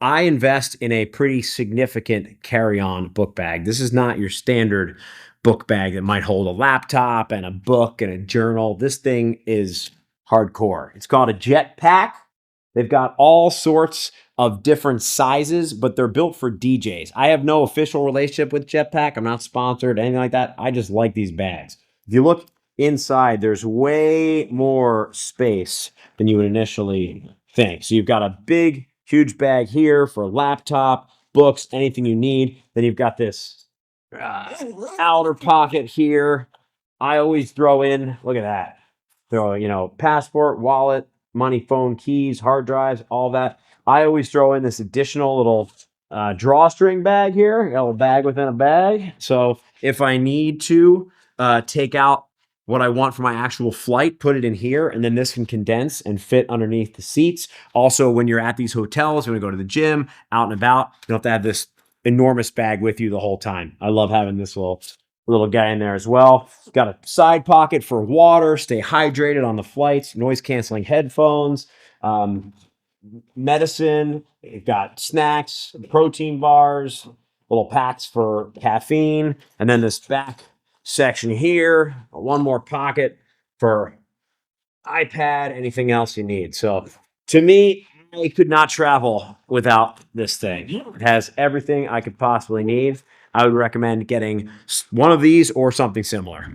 I invest in a pretty significant carry-on book bag. This is not your standard book bag that might hold a laptop and a book and a journal. This thing is hardcore. It's called a Jetpack. They've got all sorts of different sizes, but they're built for DJs. I have no official relationship with Jetpack. I'm not sponsored, anything like that. I just like these bags. If you look inside, there's way more space than you would initially think. So you've got a big, huge bag here for laptop, books, anything you need. Then you've got this outer pocket here. I always throw in, look at that. Throw, passport, wallet, money, phone, keys, hard drives, all that. I always throw in this additional little drawstring bag here, a little bag within a bag. So if I need to take out what I want for my actual flight, put it in here, and then this can condense and fit underneath the seats. Also, when you're at these hotels, you want to go to the gym, out and about, you don't have to have this enormous bag with you the whole time. I love having this little guy in there as well. Got a side pocket for water, stay hydrated on the flights, noise canceling headphones, medicine. You've got snacks, protein bars, little packs for caffeine, and then this back section here, one more pocket for iPad, anything else you need. So to me, I could not travel without this thing. It has everything I could possibly need. I would recommend getting one of these or something similar.